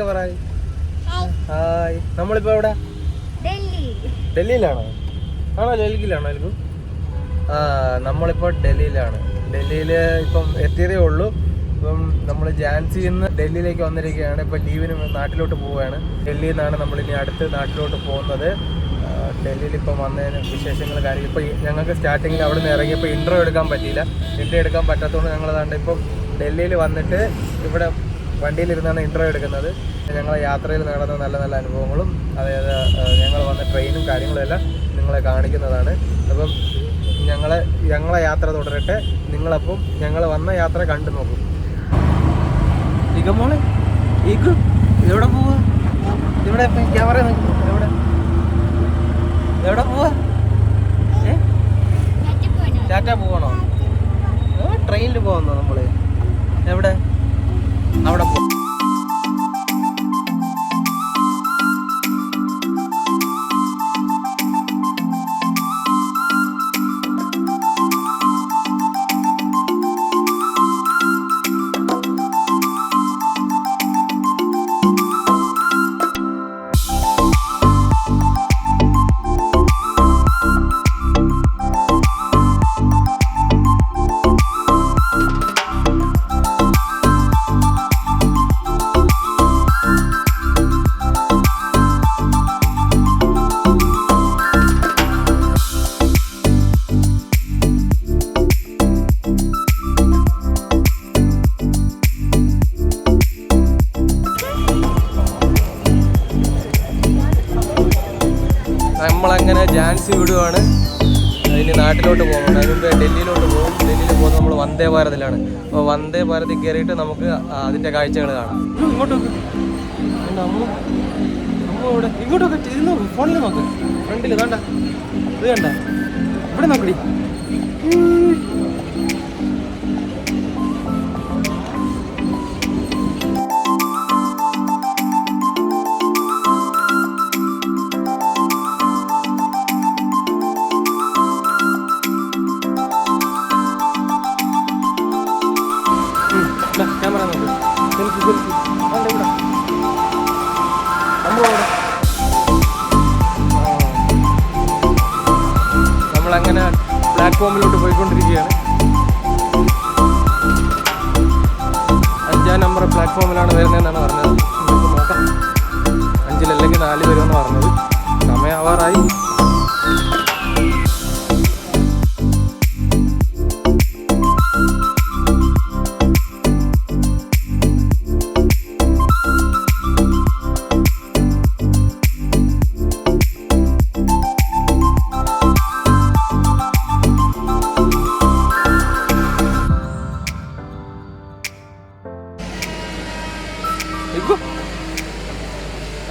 ഒക്കെ പറയാ. ഹായ്. നമ്മളിപ്പോ എവിടെ? ഡൽഹിയിലാണോ? ആണോ? ഡൽഹിയിലാണോ? എൽഗു? നമ്മളിപ്പോ ഡൽഹിയിലാണ്. ഡൽഹിയിൽ ഇപ്പം എത്തിയതേ ഉള്ളൂ. ഇപ്പം നമ്മൾ ഝാൻസിയിൽ നിന്ന് ഡൽഹിയിലേക്ക് വന്നിരിക്കുകയാണ്. ഇപ്പം ലീവിന് നാട്ടിലോട്ട് പോവുകയാണ്. ഡൽഹിയിൽ നിന്നാണ് നമ്മളിനി അടുത്ത് നാട്ടിലോട്ട് പോകുന്നത്. ഡൽഹിയിൽ ഇപ്പം വന്നതിന് വിശേഷങ്ങൾ കാര്യങ്ങൾ ഇപ്പോൾ ഞങ്ങൾക്ക് സ്റ്റാർട്ടിങ്ങിൽ അവിടെ നിന്ന് ഇറങ്ങിയപ്പോൾ ഇൻട്രോ എടുക്കാൻ പറ്റിയില്ല. ഇൻട്രോ എടുക്കാൻ പറ്റാത്തതുകൊണ്ട് ഞങ്ങളതാണ്ട് ഇപ്പം ഡൽഹിയിൽ വന്നിട്ട് ഇവിടെ വണ്ടിയിലിരുന്നാണ് ഇൻട്രോ എടുക്കുന്നത്. ഞങ്ങളെ യാത്രയിൽ നടന്ന നല്ല നല്ല അനുഭവങ്ങളും അതായത് ഞങ്ങൾ വന്ന ട്രെയിനും കാര്യങ്ങളും എല്ലാം നിങ്ങളെ കാണിക്കുന്നതാണ്. അപ്പം ഞങ്ങളെ യാത്ര തുടരട്ടെ. നിങ്ങളപ്പം ഞങ്ങൾ വന്ന യാത്ര കണ്ടു നോക്കും. മോളെ എവിടെ പോവാ? ഇവിടെ ക്യാമറ നോക്കുന്നു. എവിടെ പോവാ? ടാറ്റ പോവാണോ? ട്രെയിനിൽ പോവാന്നോ നമ്മള്? എവിടെ? അവിടെ പോ. നമ്മളങ്ങനെ ഝാൻസി വിടുവാണ്. ഇനി നാട്ടിലോട്ട് പോകുന്നുണ്ട്. അതിന് മുമ്പ് ഡൽഹിയിലോട്ട് പോകും. ഡൽഹിയിൽ പോകുന്നത് നമ്മൾ വന്ദേ ഭാരതിലാണ്. അപ്പോൾ വന്ദേ ഭാരതിൽ കയറിയിട്ട് നമുക്ക് അതിൻ്റെ കാഴ്ചകൾ കാണാം. ഇങ്ങോട്ടൊക്കെ അമ്മ ഇവിടെ ഇങ്ങോട്ടൊക്കെ ഇരുന്ന് ഫോണിൽ നോക്ക്. ഫ്രണ്ടിൽ കണ്ട ഇത് കണ്ട ഇവിടെ നോക്കടി. ക്യാമറ നോക്ക്. നമ്മളങ്ങനെ പ്ലാറ്റ്ഫോമിലോട്ട് പോയിക്കൊണ്ടിരിക്കുകയാണ്. 5-ാം നമ്പർ പ്ലാറ്റ്ഫോമിലാണ് വരുന്നതെന്നാണ് പറഞ്ഞത്. നമുക്ക് നോക്കാം. 5 അല്ലെങ്കിൽ 4 വരുമെന്ന് പറഞ്ഞത്. സമയം ആവാറായി.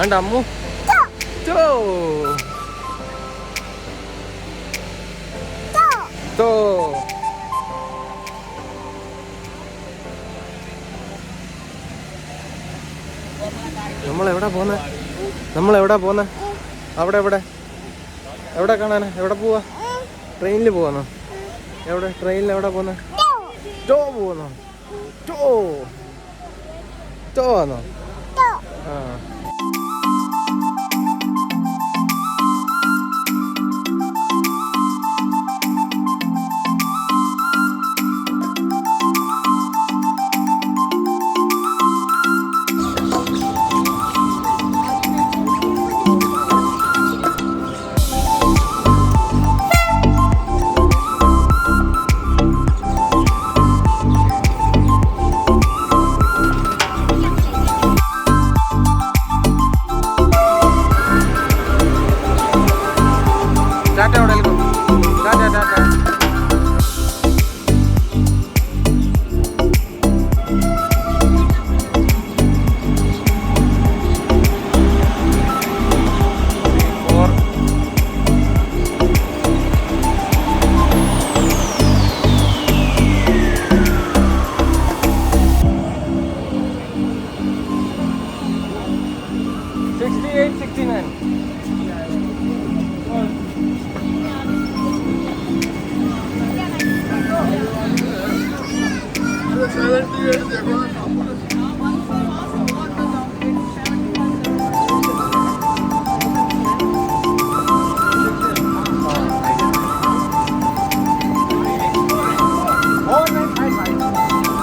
and Ammu നമ്മളെവിടാ പോന്നെ? എവിടെ കാണാനാ? എവിടെ പോവാ? ട്രെയിനിൽ പോവാന്നോ? ട്രെയിനിൽ എവിടെ പോന്നെ? പോവാന്നോ? ആണോ? ആ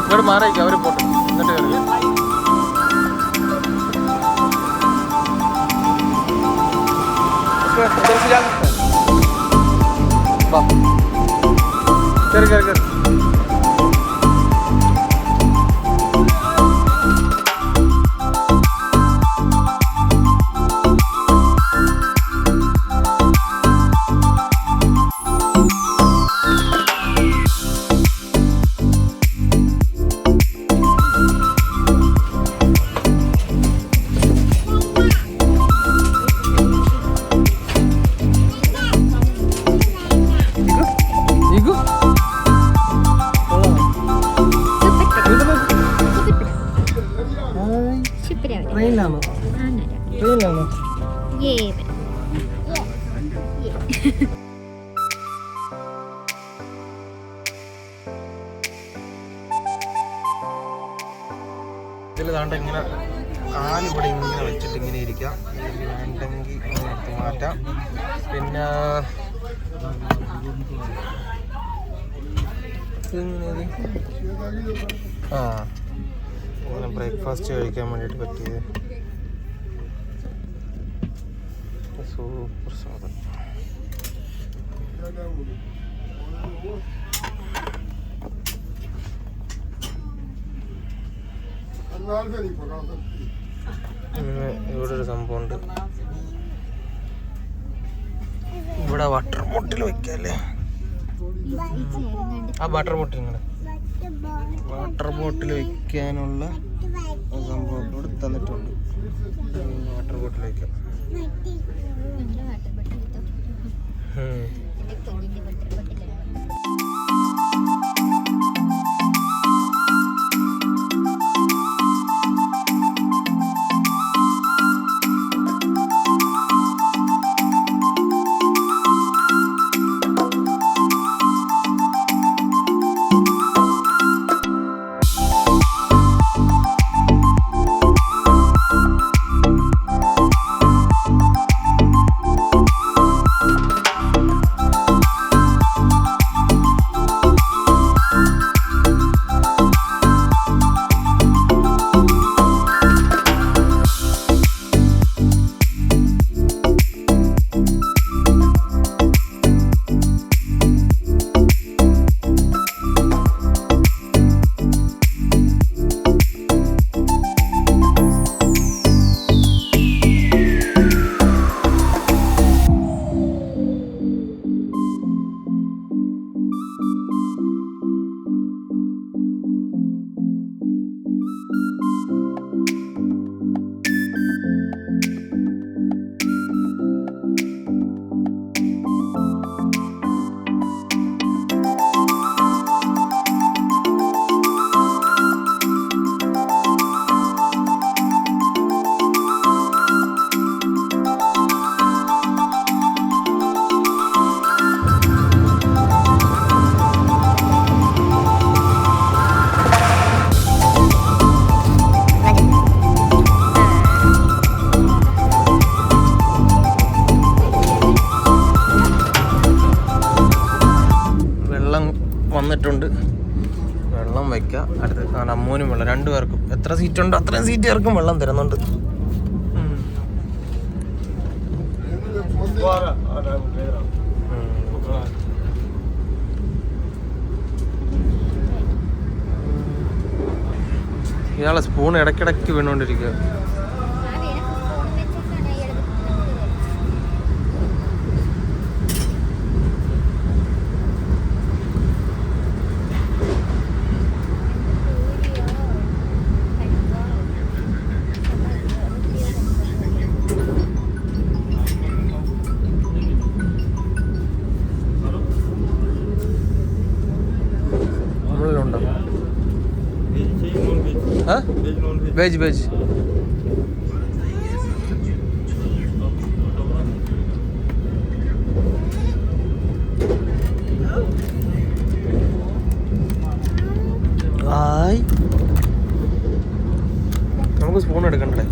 ഇങ്ങോട്ട് മാറിയിരിക്കും, അവർ പോട്ടെ, എന്നിട്ട് കയറി. കയറി കയറി കയറി. ട്രെയിനിലാണോ? ട്രെയിനിലാണോ? ഇതിൽ താണ്ട ഇങ്ങനെ കാലിവിടെ ഇങ്ങനെ വെച്ചിട്ട് ഇങ്ങനെ ഇരിക്കാം. വേണ്ടെങ്കിൽ എടുത്ത് മാറ്റാം. പിന്നെ അങ്ങനെ ബ്രേക്ക്ഫാസ്റ്റ് കഴിക്കാൻ വേണ്ടിയിട്ട് പറ്റിയത് സൂപ്പർ സാധനം. ഇവിടെ ഒരു സംഭവമുണ്ട്. ഇവിടെ വാട്ടർ ബോട്ടിൽ വെക്കല്ലേ? ആ വാട്ടർ ബോട്ടിൽ ഇങ്ങനെ വാട്ടർ ബോട്ടിൽ വെക്കാനുള്ള സംഭവം ഇവിടെ തന്നിട്ടുണ്ട്. വാട്ടർ ബോട്ടിൽ വെക്കാം. വന്നിട്ടുണ്ട്. വെള്ളം വയ്ക്കാം. അടുത്ത് അമ്മൂനും വെള്ളം, രണ്ടുപേർക്കും എത്ര സീറ്റ് ഉണ്ടോ അത്രയും സീറ്റ് പേർക്കും വെള്ളം തരുന്നുണ്ട്. ഇയാളെ സ്പൂൺ ഇടയ്ക്കിടയ്ക്ക് വീണുകൊണ്ടിരിക്കുക. വെജ് വെജ് ആയി. നമുക്ക് സ്പൂൺ എടുക്കണ്ടേ?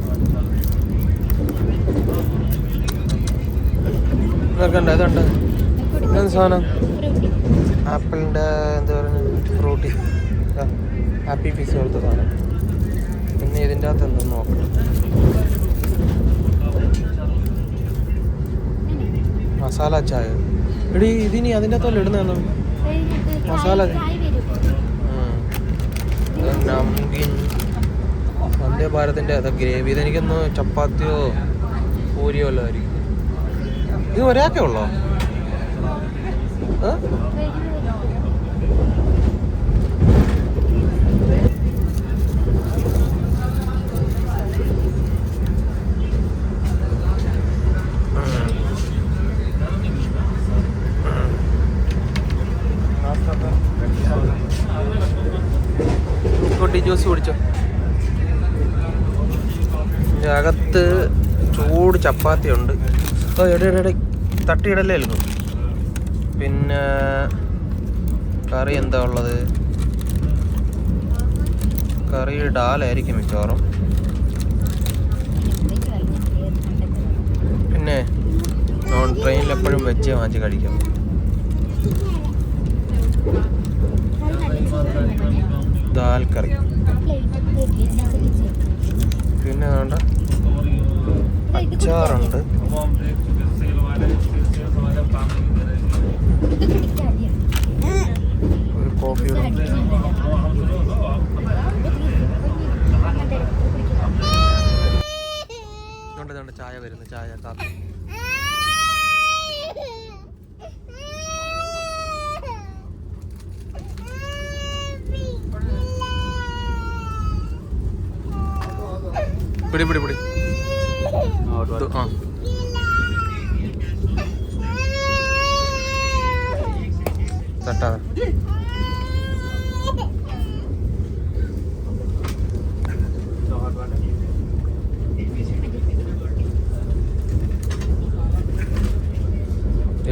ഇതൊക്കെ ഇതുണ്ട്. ഇതെന്ത് സാധനം? ആപ്പിളിൻ്റെ എന്താ പറയുക, ഫ്രൂട്ടി. ഹാപ്പി ഫിസ് പോലത്തെ സാധനം. പിന്നെ ഇതിൻ്റെ അകത്ത് എന്തെന്ന് നോക്കണം. മസാല ചായ. എടി ഇതിനി അതിൻ്റെ അകത്തല്ല ഇടുന്ന മസാല നംകിൻ വന്ദേ ഭാരതിൻ്റെ അത് ഗ്രേവി. ഇതെനിക്കൊന്ന് ചപ്പാത്തിയോ പൂരിയോ വല്ലതും ആയിരിക്കും. ഇത് ഒരാൾക്കേ ഉള്ളോ? ജ്യൂസ് കുടിച്ചോ. അകത്ത് ചൂട് ചപ്പാത്തി ഉണ്ട്. ഇടയിടെ തട്ടിയിടലേ ഉള്ളൂ. പിന്നെ കറി എന്താ ഉള്ളത്? കറി ഡാലായിരിക്കും മിക്കവാറും. പിന്നെ ട്രെയിനിൽ എപ്പോഴും വെച്ച് വാങ്ങിച്ച് കഴിക്കാം. ദാൽ കറി. പിന്നെ വേണ്ട അച്ചാറുണ്ട്. ഒരു കോഫി ചായ വരുന്നു. ചായ കാപ്പി. പിടി പിടി പിടി. ആ തട്ടാ.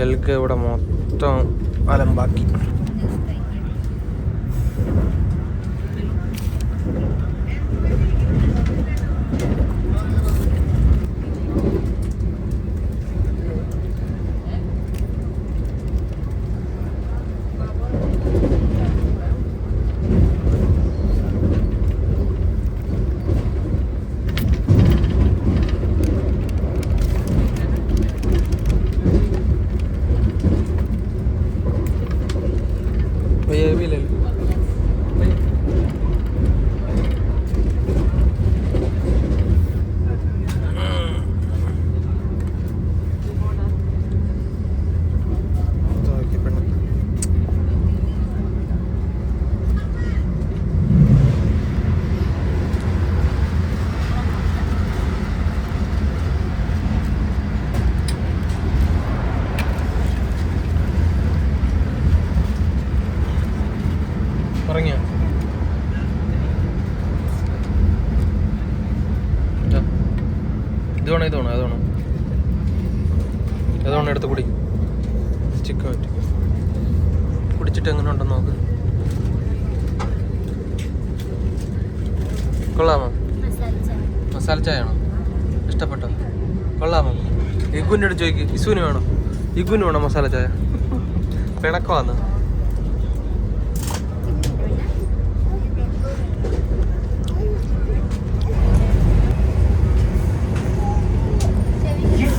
എൽക്ക് ഇവിടെ മൊത്തം അലമ്പാക്കി. ഇറങ്ങിയോ? ഇതാണ് ഇതാണ് അതാണ് അതാണ് എടുത്ത് കുടി. ചിക്കൻ കുടിച്ചിട്ട് എങ്ങനെ ഉണ്ടെന്ന് നോക്ക്. കൊള്ളാമോ? മസാല ചായ ആണോ? ഇഷ്ടപ്പെട്ടോ? കൊള്ളാമോ? ഇഗുവിൻ്റെ അടുത്ത് ചോദിക്ക്. ഇസുവിന് വേണോ? ഇഗുവിന് വേണോ മസാല ചായ? പിണക്കമാന്ന്.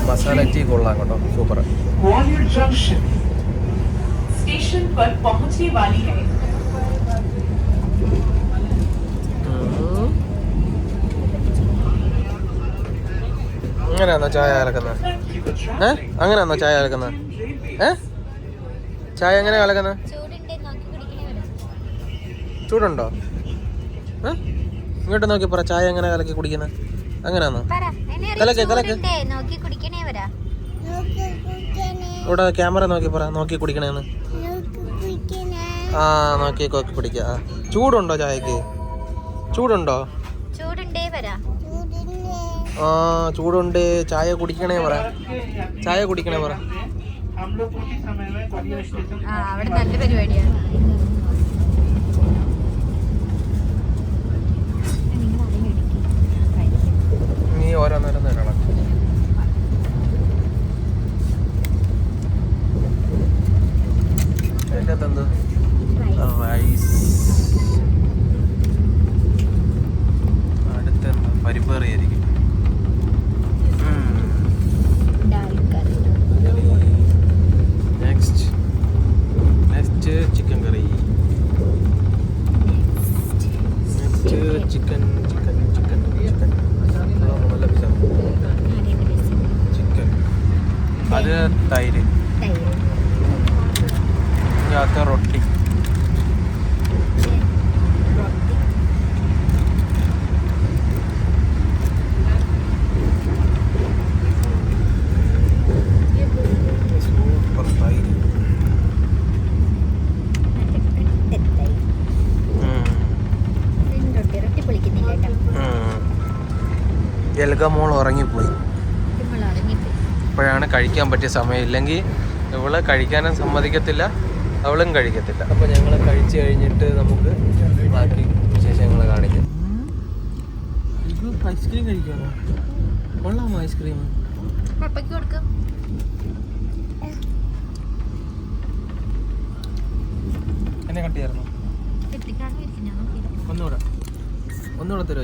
मसाला टी കൊള്ളാം കേട്ടോ. സൂപ്പർ. ग्वालियर जंक्शन स्टेशन पर पहुंचने वाली है. അങ്ങനെയാണോ ചായ കലക്കുന്നത്? അങ്ങനെയാണോ ചായ കലക്കുന്നത്? ചായ എങ്ങനെ കലക്കുന്നത്? ചൂടുണ്ടോ? ഇങ്ങോട്ട് നോക്കി പറ. ചായ എങ്ങനെ കലക്കി കുടിക്കുന്നത്? അങ്ങനെയാണോ? കലക്ക് കലക്ക്. ഇവിടെ ക്യാമറ നോക്കി പറ. നോക്കി കുടിക്കണേന്ന്. ആ നോക്കി നോക്കി കുടിക്ക. ചൂടുണ്ടോ ചായക്ക്? ചൂടുണ്ടോ? ആ ചൂടുണ്ട്. ചായ കുടിക്കണേ പറ. ചായ കുടിക്കണേ പറ. നീ ഓരോന്നേരം നേരണം. അതിൻ്റെ അകത്ത് എന്ത്? Rice. Chicken chicken chicken chicken നല്ല പീസ ചിക്കൻ. അത് തൈര്, ഇതിനകത്ത് റൊട്ടി. സൂപ്പർ തൈര്. എൽഗമോൾ ഉറങ്ങിപ്പോയി. ഇപ്പോഴാണ് കഴിക്കാൻ പറ്റിയ സമയം. ഇല്ലെങ്കിൽ ഇവള് കഴിക്കാനും സമ്മതിക്കത്തില്ല, അവളും കഴിക്കത്തില്ല. അപ്പോൾ ഞങ്ങൾ കഴിച്ചു കഴിഞ്ഞിട്ട് നമുക്ക് ബാക്കി വിശേഷങ്ങൾ കാണിക്കാം. ഐസ്ക്രീം കഴിക്കാമോ? കൊള്ളാമോ ഐസ്ക്രീം? എന്നെ കട്ടിയായിരുന്നു. ഒന്നുകൂടെ തരുമോ?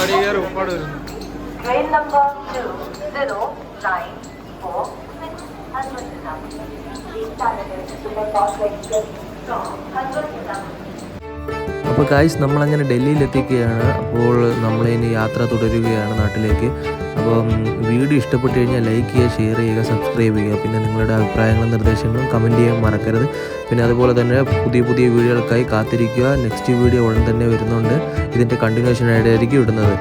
ഒരുപാട് വരുന്നു. ട്രെയിൻ നമ്പർ 2096 അപ്പോൾ ഗായ്സ് നമ്മളങ്ങനെ ഡൽഹിയിൽ എത്തിക്കുകയാണ്. അപ്പോൾ നമ്മളിനി യാത്ര തുടരുകയാണ് നാട്ടിലേക്ക്. അപ്പം വീഡിയോ ഇഷ്ടപ്പെട്ട് കഴിഞ്ഞാൽ ലൈക്ക് ചെയ്യുക, ഷെയർ ചെയ്യുക, സബ്സ്ക്രൈബ് ചെയ്യുക. പിന്നെ നിങ്ങളുടെ അഭിപ്രായങ്ങളും നിർദ്ദേശങ്ങളും കമൻറ്റ് ചെയ്യാൻ മറക്കരുത്. പിന്നെ അതുപോലെ തന്നെ പുതിയ പുതിയ വീഡിയോകൾക്കായി കാത്തിരിക്കുക. നെക്സ്റ്റ് വീഡിയോ ഉടൻ തന്നെ വരുന്നുണ്ട്. ഇതിൻ്റെ കണ്ടിന്യൂഷൻ ആയിട്ടായിരിക്കും ഇടുന്നത്.